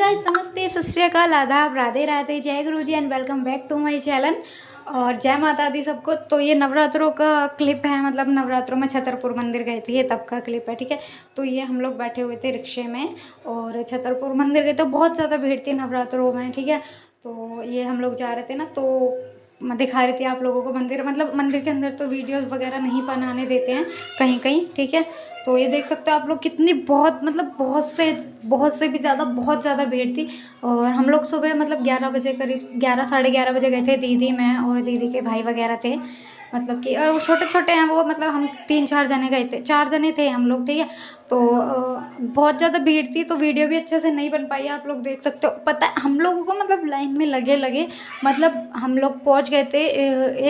Guys, नमस्ते, सत श्री अकाल, आदाब, राधे राधे, जय Guru ji and welcome back to my channel. और जय माता दी सबको। तो ये नवरात्रों का क्लिप है, मतलब नवरात्रों में छतरपुर मंदिर गए थे, ये तब का क्लिप है। ठीक है, तो ये हम लोग बैठे हुए थे रिक्शे में और छतरपुर मंदिर गए तो बहुत ज़्यादा भीड़ थी नवरात्रों में। ठीक है, तो ये हम लोग जा रहे थे ना, तो मैं दिखा रही थी आप लोगों को मंदिर, मतलब मंदिर के अंदर तो वीडियोस वगैरह नहीं बनाने देते हैं कहीं कहीं। ठीक है, तो ये देख सकते हो आप लोग कितनी बहुत, मतलब बहुत से भी ज़्यादा, बहुत ज़्यादा भीड़ थी। और हम लोग सुबह मतलब 11 बजे करीब, 11 साढ़े 11 बजे गए थे। दीदी, मैं और दीदी के भाई वगैरह थे, मतलब कि छोटे छोटे हैं वो, मतलब हम 3-4 जने गए थे, 4 जने थे हम लोग। ठीक है, तो बहुत ज़्यादा भीड़ थी तो वीडियो भी अच्छे से नहीं बन पाई। आप लोग देख सकते हो, पता है हम लोगों को मतलब लाइन में लगे लगे, मतलब हम लोग पहुंच गए थे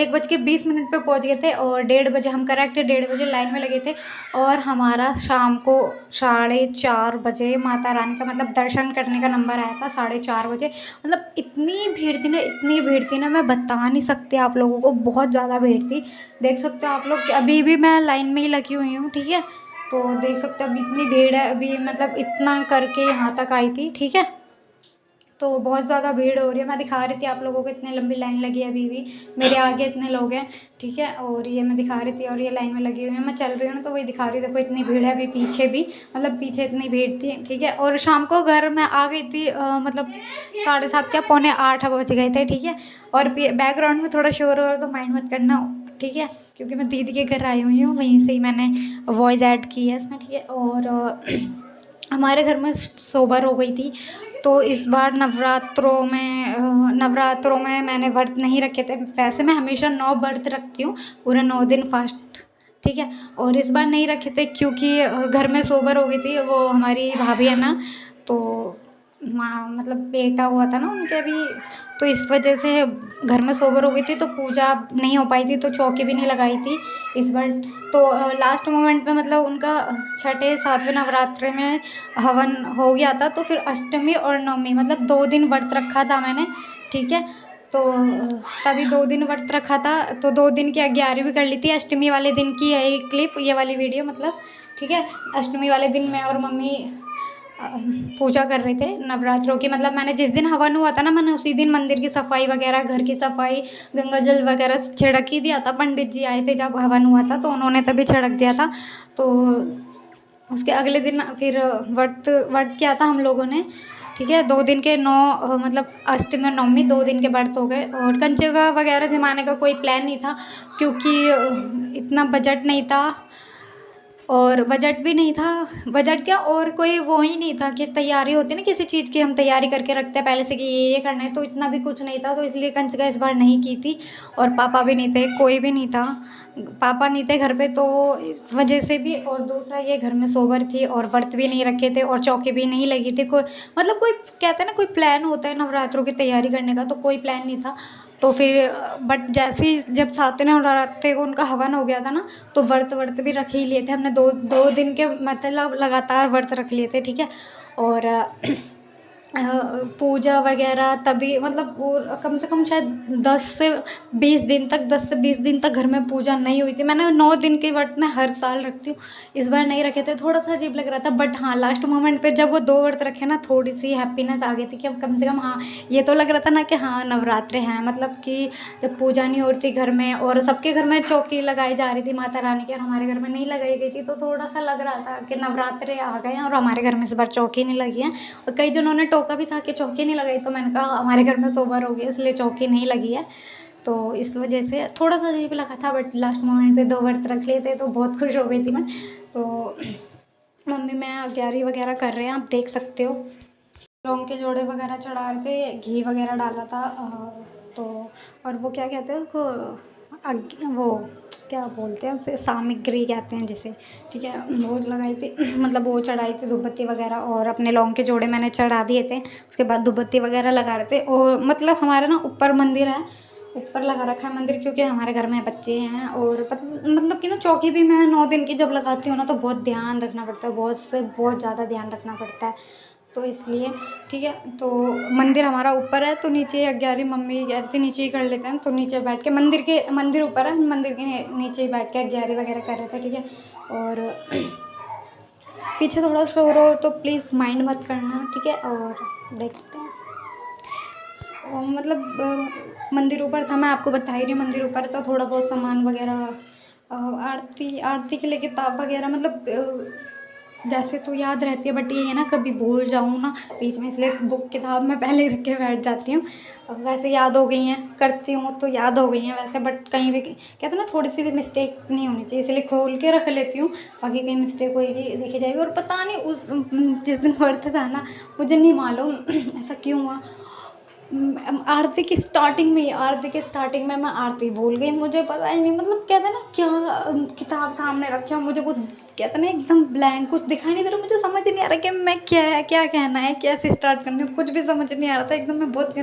1:20 पे पहुंच गए थे और 1:30 बजे हम करेक्ट 1:30 बजे लाइन में लगे थे। और हमारा शाम को 4:30 बजे माता रानी का मतलब दर्शन करने का नंबर आया था, 4:30 बजे। मतलब इतनी भीड़ थी ना, इतनी भीड़ थी ना, मैं बता नहीं सकती आप लोगों को, बहुत ज़्यादा भीड़ थी। देख सकते हो आप लोग, अभी भी मैं लाइन में ही लगी हुई हूँ। ठीक है, तो देख सकते हो अभी इतनी भीड़ है, अभी मतलब इतना करके यहाँ तक आई थी। ठीक है, तो बहुत ज़्यादा भीड़ हो रही है। मैं दिखा रही थी आप लोगों को, इतनी लंबी लाइन लगी है अभी भी, मेरे आगे इतने लोग हैं। ठीक है, और ये मैं दिखा रही थी और ये लाइन में लगी हुई है, मैं चल रही हूँ ना, तो वही दिखा रही थी। देखो इतनी भीड़ है, अभी पीछे भी, मतलब पीछे इतनी भीड़ थी। ठीक है, और शाम को घर में आ गई थी मतलब 7:30 क्या पौने 8 बज गए थे। ठीक है, और बैकग्राउंड में थोड़ा शोर हो रहा तो माइंड मत करना। ठीक है, क्योंकि मैं दीदी के घर आई हुई हूँ, वहीं से ही मैंने वॉइस ऐड की है इसमें। ठीक है, और हमारे घर में सोबर हो गई थी, तो इस बार नवरात्रों में मैंने व्रत नहीं रखे थे। वैसे मैं हमेशा 9 व्रत रखती हूँ, पूरे 9 दिन फास्ट। ठीक है, और इस बार नहीं रखे थे क्योंकि घर में सोबर हो गई थी, वो हमारी भाभी है ना, तो माँ मतलब बेटा हुआ था ना उनके अभी, तो इस वजह से घर में सोबर हो गई थी, तो पूजा नहीं हो पाई थी, तो चौकी भी नहीं लगाई थी इस बार। तो लास्ट मोमेंट पे मतलब उनका छठे 7वें नवरात्रे में हवन हो गया था, तो फिर अष्टमी और नवमी मतलब 2 दिन व्रत रखा था मैंने। ठीक है, तो तभी 2 दिन व्रत रखा था, तो 2 दिन की 11वीं कर ली थी। अष्टमी वाले दिन की है ये क्लिप, ये वाली वीडियो मतलब। ठीक है, अष्टमी वाले दिन मैं और मम्मी पूजा कर रहे थे नवरात्रों की। मतलब मैंने जिस दिन हवन हुआ था ना, मैंने उसी दिन मंदिर की सफाई वगैरह, घर की सफाई, गंगा जल वगैरह छिड़क ही दिया था। पंडित जी आए थे जब हवन हुआ था, तो उन्होंने तभी छिड़क दिया था। तो उसके अगले दिन फिर व्रत व्रत किया था हम लोगों ने। ठीक है, 2 दिन के 9 मतलब अष्टमी और नवमी 2 दिन के व्रत हो गए। और कंचे का वगैरह जमाने का कोई प्लान नहीं था, क्योंकि इतना बजट नहीं था, और बजट भी नहीं था। बजट क्या, और कोई वो ही नहीं था कि तैयारी होती है ना किसी चीज़ की, हम तैयारी करके रखते हैं पहले से कि ये करना है, तो इतना भी कुछ नहीं था। तो इसलिए कंचका इस बार नहीं की थी। और पापा भी नहीं थे, कोई भी नहीं था, पापा नहीं थे घर पे, तो इस वजह से भी। और दूसरा ये घर में सोबर थी और व्रत भी नहीं रखे थे और चौकी भी नहीं लगी थी। कोई मतलब कोई कहते हैं ना, कोई प्लान होता है नवरात्रों की तैयारी करने का, तो कोई प्लान नहीं था। तो फिर बट जैसे ही जब 7वें नवरात्रे को उनका हवन हो गया था ना, तो व्रत भी रख ही लिए थे हमने। 2 दिन के मतलब लगातार व्रत रख लिए थे। ठीक है, और पूजा वगैरह तभी मतलब वो कम से कम शायद 10 से 20 दिन तक घर में पूजा नहीं हुई थी। मैंने 9 दिन के व्रत में हर साल रखती हूँ, इस बार नहीं रखे थे, थोड़ा सा अजीब लग रहा था। बट हाँ, लास्ट मोमेंट पे जब वो 2 व्रत रखे ना, थोड़ी सी हैप्पीनेस आ गई थी कि अब कम से कम, हाँ ये तो लग रहा था ना कि हाँ नवरात्रे हैं, मतलब कि जब पूजा नहीं हो रही थी घर में और सबके घर में चौकी लगाई जा रही थी माता रानी की, और हमारे घर में नहीं लगाई गई थी, तो थोड़ा सा लग रहा था कि नवरात्रे आ गए हैं और हमारे घर में इस बार चौकी नहीं लगी है। और कई जनों ने टोका भी था कि चौकी नहीं लगाई, तो मैंने कहा हमारे घर में सोबर हो गया इसलिए चौकी नहीं लगी है, तो इस वजह से थोड़ा सा अजीब लगा था। बट लास्ट मोमेंट पे 2 व्रत रख लिए थे, तो बहुत खुश हो गई थी मैं। तो मम्मी मैं 11 वगैरह कर रहे हैं, आप देख सकते हो। लौंग के जोड़े वगैरह चढ़ा रहे थे, घी वगैरह डाला था, तो और वो क्या कहते हैं उसको, वो क्या बोलते हैं उसे, सामग्री कहते हैं जिसे। ठीक है, वो लगाई थी मतलब वो चढ़ाई थी धूपबत्ती वगैरह, और अपने लौंग के जोड़े मैंने चढ़ा दिए थे। उसके बाद धूपबत्ती वगैरह लगा रहे थे। और मतलब हमारा ना ऊपर मंदिर है, ऊपर लगा रखा है मंदिर, क्योंकि हमारे घर में बच्चे हैं। और मतलब कि ना चौकी भी मैं 9 दिन की जब लगाती हूँ ना, तो बहुत ध्यान रखना पड़ता है, बहुत ज़्यादा ध्यान रखना पड़ता है, तो इसलिए। ठीक है, तो मंदिर हमारा ऊपर है, तो नीचे 11 मम्मी कह रही थी नीचे ही कर लेते हैं, तो नीचे बैठ के मंदिर ऊपर है, मंदिर के नीचे ही बैठ के 11 वगैरह कर रहे थे। ठीक है, और पीछे थोड़ा शोर हो तो प्लीज़ माइंड मत करना, ठीक है। और देखते हैं मतलब मंदिर ऊपर था, मैं आपको बता ही रही हूँ, मंदिर ऊपर था, थोड़ा बहुत सामान वगैरह आरती आरती के लिए किताब वगैरह, मतलब जैसे तो याद रहती है, बट ये है ना कभी भूल जाऊँ ना बीच में, इसलिए बुक किताब मैं पहले ही रख के बैठ जाती हूँ। वैसे याद हो गई हैं, करती हूँ तो याद हो गई हैं वैसे, बट कहीं भी कहते हैं ना थोड़ी सी भी मिस्टेक नहीं होनी चाहिए, इसलिए खोल के रख लेती हूँ, बाकी कहीं मिस्टेक होएगी देखी जाएगी। और पता नहीं उस जिस दिन बर्थडे था ना, मुझे नहीं मालूम ऐसा क्यों हुआ, आरती की स्टार्टिंग में मैं आरती भूल गई, मुझे पता ही नहीं, मतलब कहते हैं ना क्या किताब सामने रखे हो, मुझे कुछ कहते ना एकदम ब्लैंक, कुछ दिखाई नहीं दे रहा, मुझे समझ ही नहीं आ रहा कि मैं क्या कहना है, कैसे स्टार्ट करनी है, कुछ भी समझ नहीं आ रहा था एकदम, मैं बहुत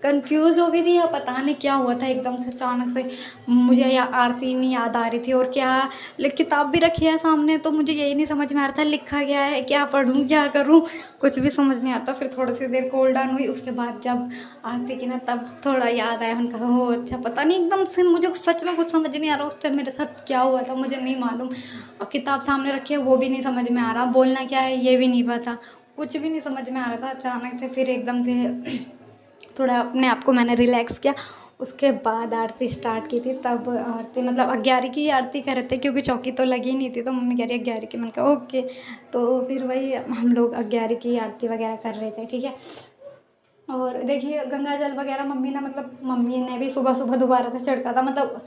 कंफ्यूज हो गई थी, या पता नहीं क्या हुआ था एकदम से अचानक से मुझे या आरती नहीं याद आ रही थी, और क्या किताब भी रखी है सामने तो मुझे यही नहीं समझ में आ रहा था लिखा क्या है, क्या पढ़ूँ क्या करूँ, कुछ भी समझ नहीं आता। फिर थोड़ी सी देर कूल डाउन हुई, उसके बाद जब आरती की ना तब थोड़ा याद आया, उनका हो अच्छा, पता नहीं एकदम से मुझे सच में कुछ समझ नहीं आ रहा उस टाइम मेरे साथ क्या हुआ था, मुझे नहीं मालूम। और किताब सामने रखी है वो भी नहीं समझ में आ रहा, बोलना क्या है ये भी नहीं पता, कुछ भी नहीं समझ में आ रहा था अचानक से। फिर एकदम से थोड़ा अपने आप को मैंने रिलैक्स किया, उसके बाद आरती स्टार्ट की थी। तब आरती मतलब 11 की आरती कर रहे थे, क्योंकि चौकी तो लगी नहीं थी, तो मम्मी कह रही है 11 की, मैंने कहा ओके। तो फिर वही हम लोग 11 की आरती वगैरह कर रहे थे, ठीक है। और देखिए गंगा जल वगैरह मम्मी ने मतलब मम्मी ने भी सुबह सुबह दोबारा से छिड़का था, मतलब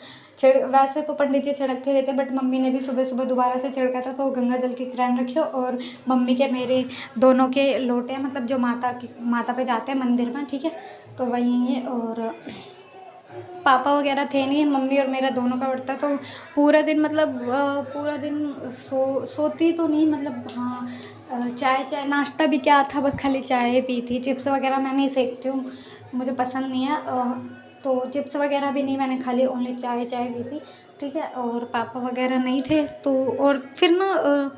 वैसे तो पंडित जी छिड़क के गए थे, बट मम्मी ने भी सुबह सुबह दोबारा से छिड़का था। तो गंगा जल की किरण रखी और मम्मी के मेरे दोनों के लोटे, मतलब जो माता पे जाते हैं मंदिर में, ठीक है, तो वही है। और पापा वगैरह थे नहीं, मम्मी और मेरा दोनों का उठता, तो पूरा दिन मतलब पूरा दिन सोती तो नहीं, मतलब हाँ चाय नाश्ता भी क्या था, बस खाली चाय पी थी, चिप्स वगैरह मैं नहीं सेकती हूँ, मुझे पसंद नहीं है, तो चिप्स वगैरह भी नहीं, मैंने खाली ओनली चाय पी थी, ठीक है। और पापा वगैरह नहीं थे, तो और फिर ना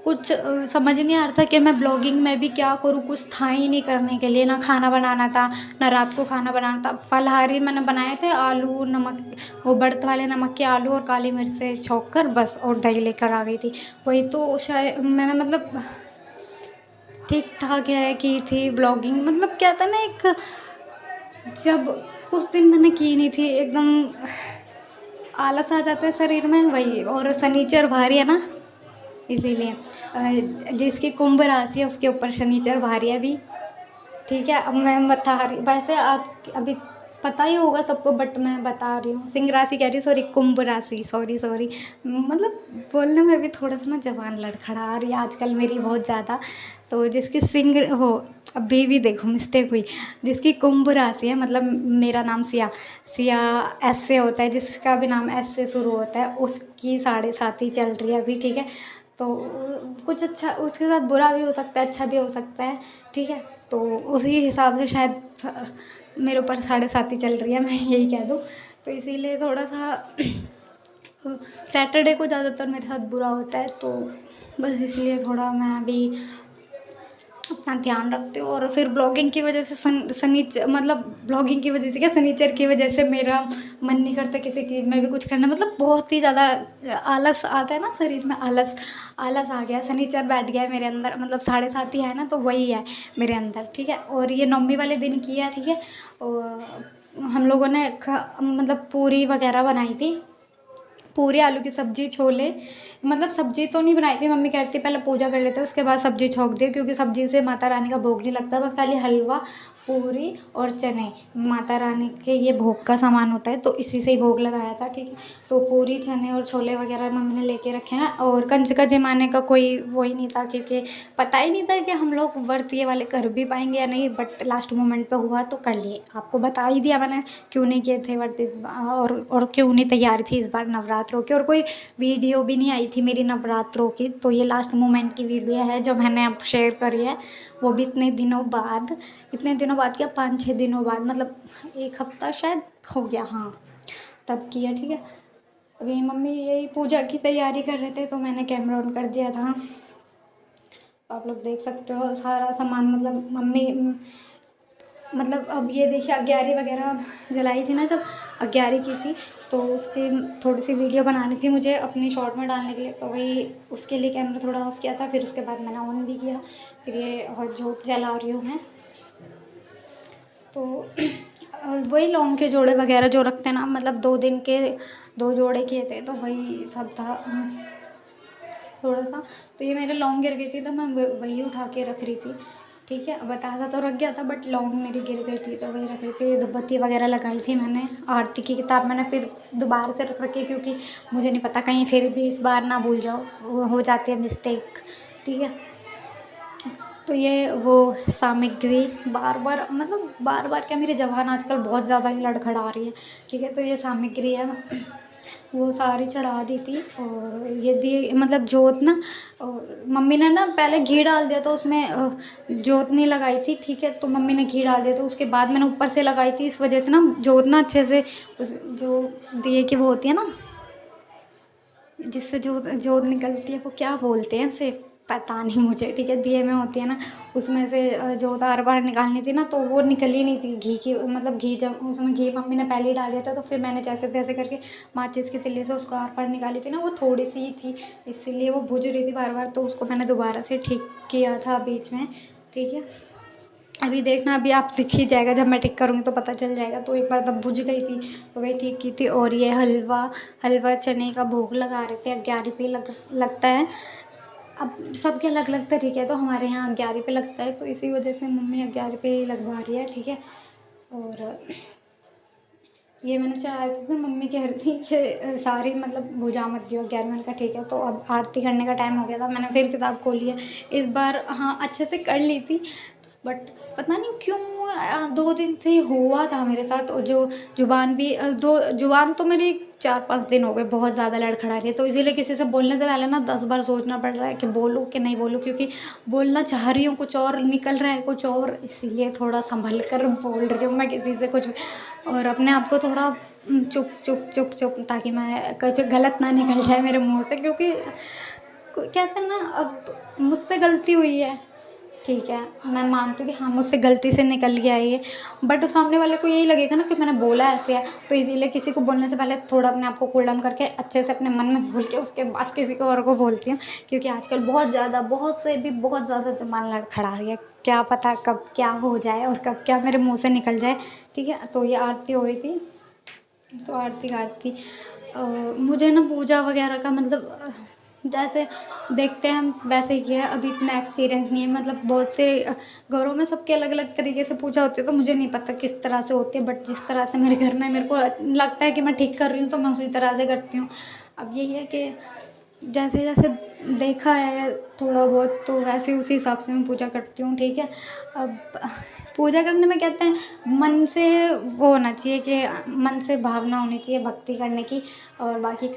कुछ समझ नहीं आ रहा था कि मैं ब्लॉगिंग में भी क्या करूँ, कुछ था ही नहीं करने के लिए, ना खाना बनाना था ना रात को खाना बनाना था। फलहारी मैंने बनाए थे, आलू नमक, वो बर्त वाले नमक के आलू और काली मिर्च से छौंक कर बस, और दही लेकर आ गई थी, वही तो शायद मैंने मतलब ठीक ठाक है की थी ब्लॉगिंग, मतलब क्या था ना एक, जब कुछ दिन मैंने की नहीं थी एकदम आलस आ जाता है शरीर में, वही, और शनिचर भारी है ना, इसीलिए जिसकी कुंभ राशि है उसके ऊपर शनिचर भारी है अभी, ठीक है। अब मैं बता रही, वैसे आज अभी पता ही होगा सबको, बट मैं बता रही हूँ, सिंह राशि कह रही हूँ, सॉरी कुंभ राशि, सॉरी मतलब बोलने में भी थोड़ा सा ना जबान लड़खड़ा रही है आजकल मेरी बहुत ज़्यादा। तो जिसकी सिंह वो, अभी भी देखो मिस्टेक हुई, जिसकी कुंभ राशि है, मतलब मेरा नाम सिया एस से होता है, जिसका भी नाम एस से शुरू होता है, उसकी 7.5 चल रही है अभी, ठीक है। तो कुछ अच्छा उसके साथ बुरा भी हो सकता है, अच्छा भी हो सकता है, ठीक है। तो उसी हिसाब से शायद मेरे ऊपर 7.5 चल रही है, मैं यही कह दूँ। तो इसीलिए थोड़ा सा सैटरडे को ज़्यादातर मेरे साथ बुरा होता है, तो बस इसलिए थोड़ा मैं अभी अपना ध्यान रखती हूँ। और फिर ब्लॉगिंग की वजह से मतलब ब्लॉगिंग की वजह से क्या, शनिचर की वजह से मेरा मन नहीं करता किसी चीज़ में भी कुछ करना, मतलब बहुत ही ज़्यादा आलस आता है ना शरीर में, आलस आ गया, शनिचर बैठ गया है मेरे अंदर, मतलब 7.5 ही है ना, तो वही है मेरे अंदर, ठीक है। और ये नवमी वाले दिन किया, ठीक है। और हम लोगों ने मतलब पूरी वगैरह बनाई थी, पूरी आलू की सब्ज़ी, छोले, मतलब सब्ज़ी तो नहीं बनाई थी, मम्मी कहती पहले पूजा कर लेते उसके बाद सब्ज़ी छोंक दे, क्योंकि सब्ज़ी से माता रानी का भोग नहीं लगता, बस खाली हलवा पूरी और चने माता रानी के ये भोग का सामान होता है, तो इसी से ही भोग लगाया था, ठीक है। तो पूरी चने और छोले वगैरह मम्मी ने लेके रखे हैं, और कंजका जमाने का कोई वो ही नहीं था, क्योंकि पता ही नहीं था कि हम लोग व्रत ये वाले कर भी पाएंगे या नहीं, बट लास्ट मोमेंट पे हुआ तो कर लिए, आपको बता ही दिया मैंने क्यों नहीं किए थे व्रत इस बार, और क्यों नहीं तैयारी थी इस बार नवरात्रों की, और कोई वीडियो भी नहीं आई थी मेरी नवरात्रों की, तो ये लास्ट मोमेंट की वीडियो है जो मैंने अब शेयर करी है, वो भी इतने दिनों बाद क्या 5-6 दिनों बाद, मतलब 1 हफ्ता शायद हो गया, हाँ तब किया, ठीक है। अभी मम्मी यही पूजा की तैयारी कर रहे थे, तो मैंने कैमरा ऑन कर दिया था, आप लोग देख सकते हो सारा सामान, मतलब मम्मी मतलब अब ये देखिए 11 वगैरह जलाई थी ना, जब 11 की थी, तो उसकी थोड़ी सी वीडियो बनानी थी मुझे अपनी शॉर्ट में डालने के लिए, तो वही उसके लिए कैमरा थोड़ा ऑफ किया था। फिर उसके बाद मैंने ऑन भी किया। फिर ये और जोत जला रही हूँ मैं। तो वही लौंग के जोड़े वगैरह जो रखते हैं ना, मतलब 2 दिन के 2 जोड़े किए थे, तो वही सब था थोड़ा सा। तो ये मेरे लौंग गिर गई थी, तो मैं वही उठा के रख रही थी। ठीक है, बतासा तो रख गया था, बट लौंग मेरी गिर गई थी, तो वही रख रही थी। धूपबत्ती वगैरह लगाई थी मैंने। आरती की किताब मैंने फिर दोबारा से रख रखी, क्योंकि मुझे नहीं पता कहीं फिर भी इस बार ना भूल जाओ, वो हो जाती है मिस्टेक। ठीक है, तो ये वो सामग्री बार बार क्या, मेरी ज़बान आजकल बहुत ज़्यादा ही लड़खड़ा रही है। ठीक है, तो ये सामग्री है, वो सारी चढ़ा दी थी। और ये दिए मतलब जोत ना, और मम्मी ने ना पहले घी डाल दिया था उसमें, जोत नहीं लगाई थी। ठीक है, तो मम्मी ने घी डाल दिया, तो उसके बाद मैंने ऊपर से लगाई थी। इस वजह से ना जोत ना अच्छे से उस जो दिए की वो होती है ना, जिससे जोत जोत निकलती है, वो क्या बोलते हैं उसे, पता नहीं मुझे। ठीक है, दिए में होती है ना, उसमें से जोत आर पार निकालनी थी ना, तो वो निकल ही नहीं थी घी की। मतलब घी जब उसमें घी मम्मी ने पहले ही डाल दिया था, तो फिर मैंने जैसे तैसे करके माचिस की तिल्ली से उसको आर पार निकाली थी ना, वो थोड़ी सी ही थी, इसीलिए वो बुझ रही थी बार बार। तो उसको मैंने दोबारा से ठीक किया था बीच में। ठीक है, अभी देखना, अभी आप दिख ही जाएगा, जब मैं ठीक करूँगी तो पता चल जाएगा। तो एक बार तब बुझ गई थी, तो वही ठीक की थी। और ये हलवा चने का भोग लगा रहे थे। 11 पे लगता है। अब सबके अलग अलग तरीके है, तो हमारे यहाँ 11 पे लगता है, तो इसी वजह से मम्मी 11 पे ही लगवा रही है। ठीक है, और ये मैंने चढ़ाई थी, तो मम्मी कह रही थी कि सारी मतलब भुजा मत दियो 11। मैंने कहा ठीक है। तो अब आरती करने का टाइम हो गया था, मैंने फिर किताब खोली है इस बार। हाँ, अच्छे से कर ली थी, बट पता नहीं क्यों 2 दिन से हुआ था मेरे साथ। और जो जुबान भी जुबान तो मेरी 4-5 दिन हो गए बहुत ज़्यादा लड़खड़ा रही है, तो इसीलिए किसी से बोलने से पहले ना 10 बार सोचना पड़ रहा है कि बोलूँ कि नहीं बोलूँ, क्योंकि बोलना चाह रही हूँ कुछ और, निकल रहा है कुछ और, इसीलिए थोड़ा संभल कर बोल रही हूँ मैं किसी से कुछ भी। और अपने आप को थोड़ा चुप चुप चुप चुप, ताकि मैं कुछ गलत ना निकल जाए मेरे मुँह से, क्योंकि कहते हैं ना, अब मुझसे गलती हुई है। ठीक है, मैं मानती हूँ कि हाँ मुझसे गलती से निकल गया ये, बट सामने वाले को यही लगेगा ना कि मैंने बोला ऐसे है। तो इसीलिए किसी को बोलने से पहले थोड़ा अपने आप को कूल डाउन करके अच्छे से अपने मन में बोल के उसके बाद किसी को और को बोलती हूँ, क्योंकि आजकल बहुत ज़्यादा ज़बान लड़खड़ा रही है। क्या पता कब क्या हो जाए और कब क्या मेरे मुँह से निकल जाए। ठीक है, तो ये आरती हो रही थी, तो आरती मुझे ना पूजा वगैरह का मतलब जैसे देखते हैं हम वैसे ही किया है। अभी इतना एक्सपीरियंस नहीं है, मतलब बहुत से घरों में सबके अलग अलग तरीके से पूजा होती है, तो मुझे नहीं पता किस तरह से होती है, बट जिस तरह से मेरे घर में मेरे को लगता है कि मैं ठीक कर रही हूँ, तो मैं उसी तरह से करती हूँ। अब यही है कि जैसे जैसे देखा है थोड़ा बहुत, तो वैसे उसी हिसाब से मैं पूजा करती हूँ। ठीक है, अब पूजा करने में कहते हैं मन से वो होना चाहिए कि मन से भावना होनी चाहिए भक्ति करने की। और बाकी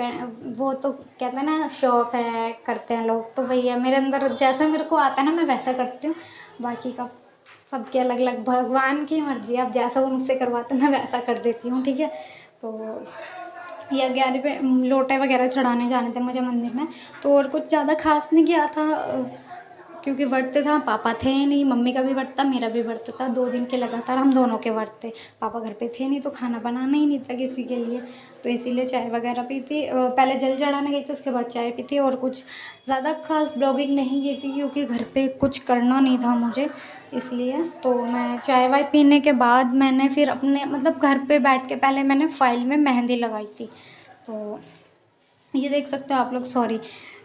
वो तो कहते हैं ना शो ऑफ है, करते हैं लोग, तो वही है मेरे अंदर, जैसा मेरे को आता है ना मैं वैसा करती हूँ। बाकी का सबके अलग अलग, भगवान की मर्जी है, अब जैसा वो मुझसे करवाते हैं मैं वैसा कर देती हूँ। ठीक है, तो ये 11 पे लोटे वगैरह चढ़ाने जाने थे मुझे मंदिर में, तो और कुछ ज़्यादा खास नहीं किया था, क्योंकि व्रत था। पापा थे नहीं, मम्मी का भी व्रत था, मेरा भी व्रत था। 2 दिन के लगातार हम दोनों के व्रत थे। पापा घर पे थे नहीं, तो खाना बनाना ही नहीं था किसी के लिए, तो इसीलिए चाय वगैरह पी थी। पहले जल चढ़ाने गई थी, उसके बाद चाय पी थी, और कुछ ज़्यादा खास ब्लॉगिंग नहीं की थी, क्योंकि घर पे कुछ करना नहीं था मुझे, इसलिए। तो मैं चाय वाय पीने के बाद मैंने फिर अपने मतलब घर पे बैठ के पहले मैंने फाइल में मेहंदी लगाई थी। तो ये देख सकते हो आप लोग, सॉरी,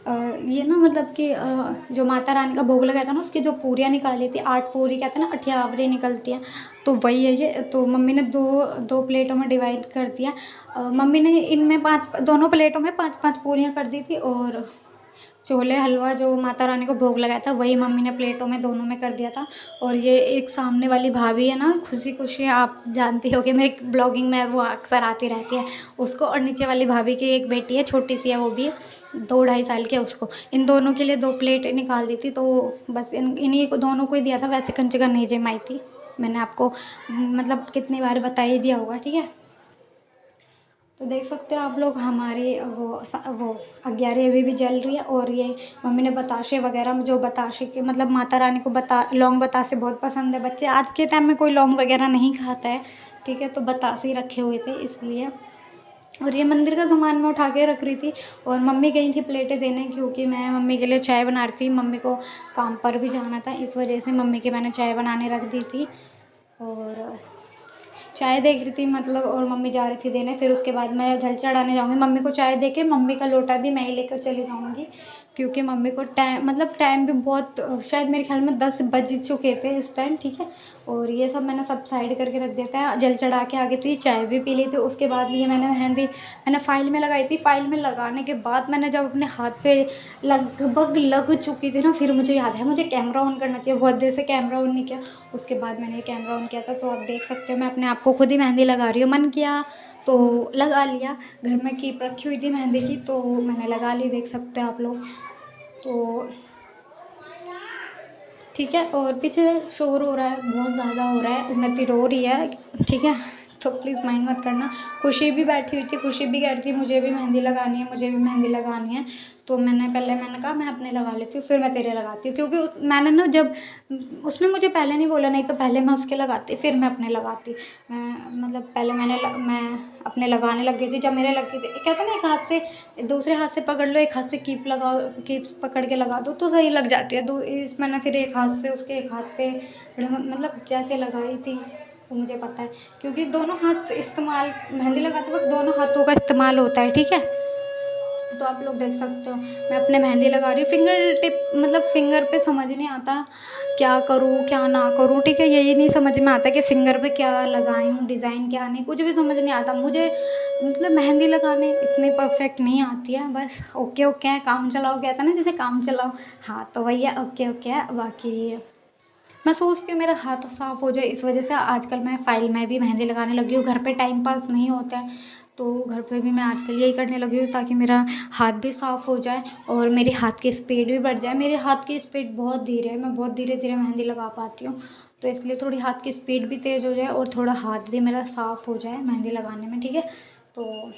ये ना मतलब कि जो माता रानी का भोग लगाया था ना, उसकी जो पूरियाँ निकाली थी, 8 पूरी कहते हैं ना, अठियावरी निकलती हैं, तो वही है ये। तो मम्मी ने दो प्लेटों में डिवाइड कर दिया। मम्मी ने इनमें दोनों प्लेटों में 5-5 पूरियाँ कर दी थी, और छोले हलवा जो माता रानी को भोग लगाया था, वही मम्मी ने प्लेटों में दोनों में कर दिया था। और ये एक सामने वाली भाभी है ना, खुशी खुशी, आप जानती हो कि मेरी ब्लॉगिंग में वो अक्सर आती रहती है, उसको। और नीचे वाली भाभी की एक बेटी है, छोटी सी है, वो भी 2-2.5 साल की है, उसको। इन दोनों के लिए 2 प्लेट निकाल दी थी, तो बस इन्हीं को दोनों को ही दिया था। वैसे कंचका नहीं जमाई थी, मैंने आपको मतलब कितनी बार बता ही दिया होगा। ठीक है, तो देख सकते हो आप लोग, हमारी वो 11 अभी भी जल रही है। और ये मम्मी ने बताशे वगैरह, जो बताशे के मतलब माता रानी को लौंग बतासे बहुत पसंद है। बच्चे आज के टाइम में कोई लौंग वगैरह नहीं खाता है। ठीक है, तो बतासे ही रखे हुए थे, इसलिए। और ये मंदिर का सामान मैं उठा के रख रही थी और मम्मी गई थी प्लेटें देने, क्योंकि मैं मम्मी के लिए चाय बना रही थी। मम्मी को काम पर भी जाना था, इस वजह से मम्मी की मैंने चाय बनाने रख दी थी और चाय देख रही थी मतलब, और मम्मी जा रही थी देने। फिर उसके बाद मैं जल चढ़ाने जाऊँगी, मम्मी को चाय दे के मम्मी का लोटा भी मैं ही लेकर चली जाऊँगी, क्योंकि मम्मी को टाइम भी बहुत, शायद मेरे ख्याल में 10 बज चुके थे इस टाइम, ठीक है। और ये सब मैंने सब साइड करके रख दिया था। जल चढ़ा के आ गई थी, चाय भी पी ली थी। उसके बाद ये मैंने मेहंदी मैंने फ़ाइल में लगाई थी। फ़ाइल में लगाने के बाद मैंने जब अपने हाथ पे लगभग लग चुकी थी ना, फिर मुझे याद है मुझे कैमरा ऑन करना चाहिए, बहुत देर से कैमरा ऑन नहीं किया। उसके बाद मैंने कैमरा ऑन किया था, तो आप देख सकते हो मैं अपने आप को खुद ही मेहंदी लगा रही हूँ। मन किया तो लगा लिया, घर में कीप रखी हुई थी मेहंदी की तो मैंने लगा ली, देख सकते हो आप लोग। तो ठीक है, और पीछे शोर हो रहा है, बहुत ज़्यादा हो रहा है, उन्नति रो रही है, ठीक है, तो प्लीज़ माइंड मत करना। खुशी भी बैठी हुई थी, खुशी भी कह रही थी मुझे भी मेहंदी लगानी है, मुझे भी मेहंदी लगानी है। तो मैंने कहा मैं अपने लगा लेती हूँ, फिर मैं तेरे लगाती हूँ, क्योंकि मैंने ना जब उसने मुझे पहले नहीं बोला, नहीं तो पहले मैं उसके लगाती फिर मैं अपने लगाती। मैं मतलब पहले मैं अपने लगाने लग गई थी। जब मेरे लग गई थी, कहते ना एक हाथ से दूसरे हाथ से पकड़ लो, एक हाथ से कीप लगाओ, कीप्स पकड़ के लगा दो तो सही लग जाती है। इस मैंने फिर एक हाथ से उसके एक हाथ पे मतलब जैसे लगाई थी, तो मुझे पता है, क्योंकि दोनों हाथ इस्तेमाल, मेहंदी लगाते वक्त दोनों हाथों का इस्तेमाल होता है, ठीक है। तो आप लोग देख सकते हो मैं अपने मेहंदी लगा रही हूँ। फिंगर टिप मतलब फिंगर पे समझ नहीं आता क्या करूँ क्या ना करूँ, ठीक है। यही नहीं समझ में आता कि फ़िंगर पे क्या लगाऊँ, डिज़ाइन क्या नहीं, कुछ भी समझ नहीं आता मुझे। मतलब मेहंदी लगाने इतनी परफेक्ट नहीं आती है, बस ओके ओके है, काम चलाओ कहता है ना, जैसे काम चलाओ, हाँ तो वही है, ओके ओके है। बाकी मैं सोचती हूँ मेरा हाथ साफ़ हो जाए, इस वजह से आजकल मैं फ़ाइल में भी मेहंदी लगाने लगी हूँ। घर पे टाइम पास नहीं होता है, तो घर पे भी मैं आजकल यही करने लगी हूँ, ताकि मेरा हाथ भी साफ़ हो जाए और मेरे हाथ की स्पीड भी बढ़ जाए। मेरे हाथ की स्पीड बहुत धीरे है, मैं बहुत धीरे धीरे मेहंदी लगा पाती हूँ, तो इसलिए थोड़ी हाथ की स्पीड भी तेज़ हो जाए और थोड़ा हाथ भी मेरा साफ़ हो जाए मेहंदी लगाने में, ठीक है। तो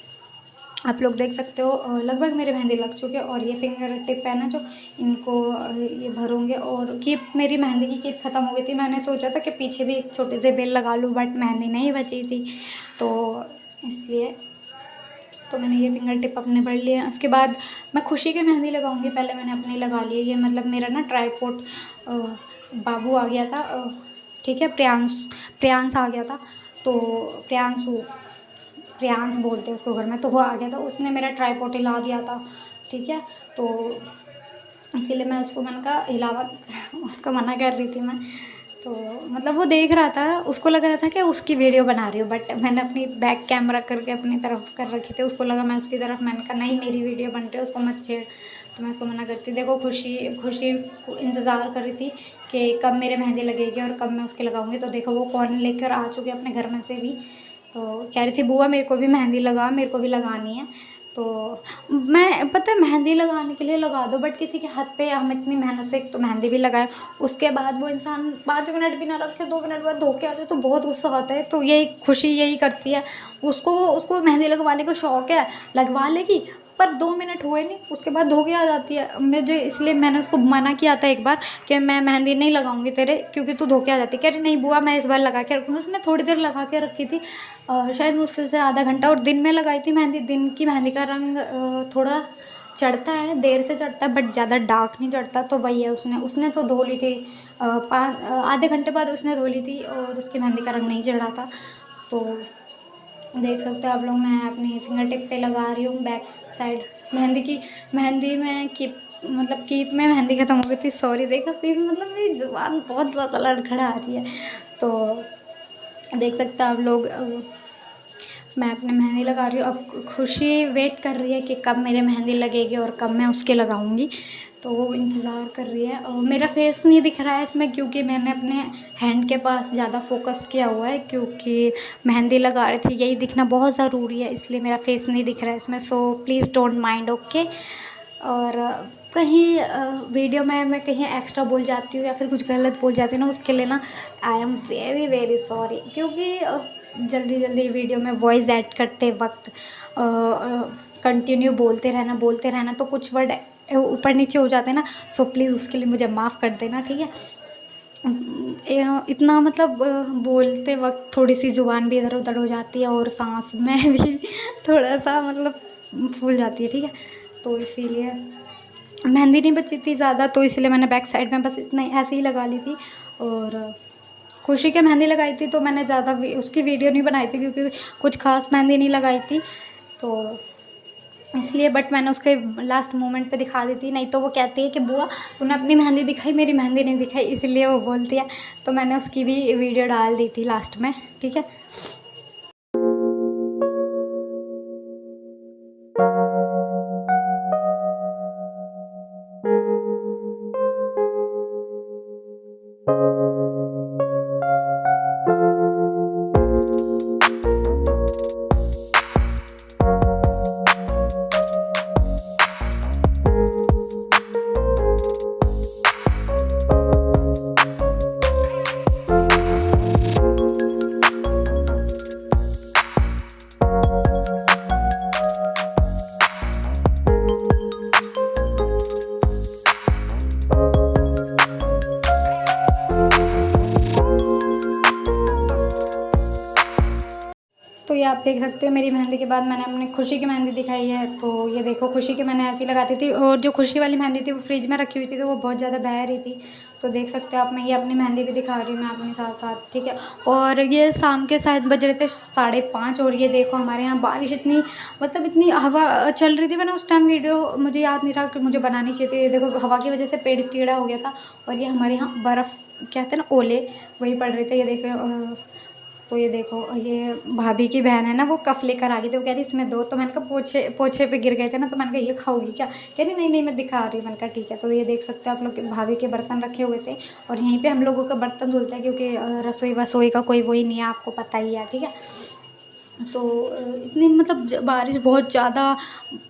आप लोग देख सकते हो लगभग मेरे मेहंदी लग चुके हैं। और ये फिंगर टिप है ना जो, इनको ये भरूँगे। और कीप, मेरी मेहंदी की कीप ख़त्म हो गई थी। मैंने सोचा था कि पीछे भी एक छोटे से बेल लगा लूँ, बट मेहंदी नहीं बची थी, तो इसलिए तो मैंने ये फिंगर टिप अपने भर लिए। उसके बाद मैं खुशी की मेहंदी लगाऊंगी, पहले मैंने अपनी लगा ली है। ये मतलब मेरा ना ट्राईपोड बाबू आ गया था, ठीक है, प्रियांश आ गया था, तो प्रियांश बोलते हैं उसको घर में, तो वो आ गया था, उसने मेरा ट्राईपोड हिला दिया था, ठीक है। तो इसीलिए मैंने कहा हिलावा उसको मना कर रही थी मैं। तो मतलब वो देख रहा था, उसको लग रहा था कि उसकी वीडियो बना रही हूँ, बट मैंने अपनी बैक कैमरा करके अपनी तरफ कर रखी थी, उसको लगा मैं उसकी तरफ। मैंने कहा नहीं, मेरी वीडियो बन रही है, उसको मत छेड़। तो मैं उसको मना करती। देखो खुशी को इंतज़ार कर रही थी कि कब मेरे मेहंदी लगेगी और कब मैं उसके लगाऊंगी। तो देखो वो कौन लेकर आ चुकी है अपने घर में से भी। तो कह रही थी बुआ मेरे को भी मेहंदी लगा, मेरे को भी लगानी है। तो मैं पता है मेहंदी लगाने के लिए लगा दो, बट किसी के हाथ पे हम इतनी मेहनत से एक तो मेहंदी भी लगाए, उसके बाद वो इंसान 5 मिनट भी ना रखे, 2 मिनट बाद धो के आते तो बहुत गुस्सा आता है। तो यही खुशी यही करती है, उसको मेहंदी लगवाने का शौक़ है, लगवा लेगी, पर 2 मिनट हुए नहीं उसके बाद धो के आ जाती है मुझे। इसलिए मैंने उसको मना किया था एक बार कि मैं मेहंदी नहीं लगाऊंगी तेरे, क्योंकि तू धो के आ जाती। कह रही नहीं बुआ मैं इस बार लगा के रखूँगी। उसने थोड़ी देर लगा के रखी थी, शायद मुश्किल से आधा घंटा, और दिन में लगाई थी मेहंदी। दिन की मेहंदी का रंग थोड़ा चढ़ता है, देर से चढ़ता है, बट ज़्यादा डार्क नहीं चढ़ता। तो वही है, उसने तो धो ली थी, आधे घंटे बाद उसने धो ली थी और उसकी मेहंदी का रंग नहीं चढ़ा था। तो देख सकते हो आप लोग, मैं अपनी फिंगर टिप पे लगा रही हूँ बैक साइड मेहंदी में कीप में मेहंदी ख़त्म हो गई थी, सॉरी। देखा फिर मतलब मेरी ज़ुबान बहुत ज़्यादा लड़खड़ा आ रही है। तो देख सकते हो आप लोग, मैं अपने मेहंदी लगा रही हूँ। अब खुशी वेट कर रही है कि कब मेरे मेहंदी लगेगी और कब मैं उसके लगाऊंगी, तो वो इंतज़ार कर रही है। और मेरा फेस नहीं दिख रहा है इसमें, क्योंकि मैंने अपने हैंड के पास ज़्यादा फोकस किया हुआ है, क्योंकि मेहंदी लगा रही थी, यही दिखना बहुत ज़रूरी है, इसलिए मेरा फेस नहीं दिख रहा है इसमें। So please don't mind, okay. और कहीं वीडियो में मैं कहीं एक्स्ट्रा बोल जाती हूँ या फिर कुछ गलत बोल जाती हूँ ना, उसके लिए ना I am very very sorry, क्योंकि जल्दी जल्दी वीडियो में वॉइस ऐड करते वक्त कंटिन्यू बोलते रहना तो कुछ वर्ड ऊपर नीचे हो जाते हैं ना। सो प्लीज़ उसके लिए मुझे माफ़ कर देना, ठीक है। इतना मतलब बोलते वक्त थोड़ी सी ज़ुबान भी इधर उधर हो जाती है और सांस में भी थोड़ा सा मतलब फूल जाती है, ठीक है। तो इसीलिए मेहंदी नहीं बची थी ज़्यादा, तो इसलिए मैंने बैक साइड में बस इतना ऐसे ही लगा ली थी। और खुशी के मेहंदी लगाई थी तो मैंने ज़्यादा उसकी वीडियो नहीं बनाई थी क्योंकि कुछ खास मेहंदी नहीं लगाई थी, तो इसलिए। बट मैंने उसके लास्ट मोमेंट पे दिखा दी थी, नहीं तो वो कहती है कि बुआ तूने अपनी मेहंदी दिखाई, मेरी मेहंदी नहीं दिखाई, इसलिए वो बोलती है। तो मैंने उसकी भी वीडियो डाल दी थी लास्ट में, ठीक है। तो ये आप देख सकते हो मेरी मेहंदी के बाद मैंने अपनी खुशी की मेहंदी दिखाई है। तो ये देखो, खुशी की मैंने ऐसी लगाती थी, और जो खुशी वाली मेहंदी थी वो फ्रिज में रखी हुई थी तो वो बहुत ज़्यादा बह रही थी। तो देख सकते हो आप, मैं ये अपनी मेहंदी भी दिखा रही हूँ मैं अपने साथ साथ, ठीक है। और ये शाम के शायद बज रहे थे 5:30, और ये देखो हमारे यहाँ बारिश इतनी मतलब इतनी हवा चल रही थी। मैंने उस टाइम वीडियो मुझे याद नहीं रहा कि मुझे बनानी चाहिए थी। ये देखो हवा की वजह से पेड़ टेढ़ा हो गया था, और ये हमारे यहाँ बर्फ़ कहते हैं ना, ओले, वही पड़ रहे थे। ये देखो, तो ये देखो, ये भाभी की बहन है ना, वो कफ लेकर आ गई थी। वो कह रही इसमें दो, तो मैंने कहा पोछे पोछे पे गिर गए थे ना, तो मैंने कहा ये खाओगी क्या? कह रही नहीं नहीं मैं दिखा रही हूँ। मैंने कहा ठीक है। तो ये देख सकते हो आप लोग के भाभी के बर्तन रखे हुए थे, और यहीं पे हम लोगों का बर्तन धुलता है क्योंकि रसोई वसोई का कोई वही नहीं है, आपको पता ही है, ठीक है। तो इतनी मतलब बारिश बहुत ज़्यादा,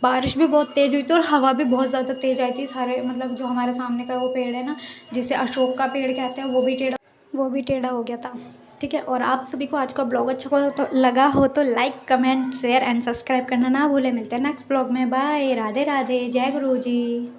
बारिश भी बहुत तेज़ हुई थी और हवा भी बहुत ज़्यादा तेज़ आई थी। सारे मतलब जो हमारे सामने का वो पेड़ है ना, जिसे अशोक का पेड़ कहते हैं, वो भी टेढ़ा हो गया था, ठीक है। और आप सभी को आज का ब्लॉग अच्छा हो तो लगा हो तो like comment share and subscribe करना ना भूलें। मिलते हैं नेक्स्ट ब्लॉग में। बाय, राधे राधे, जय गुरु जी।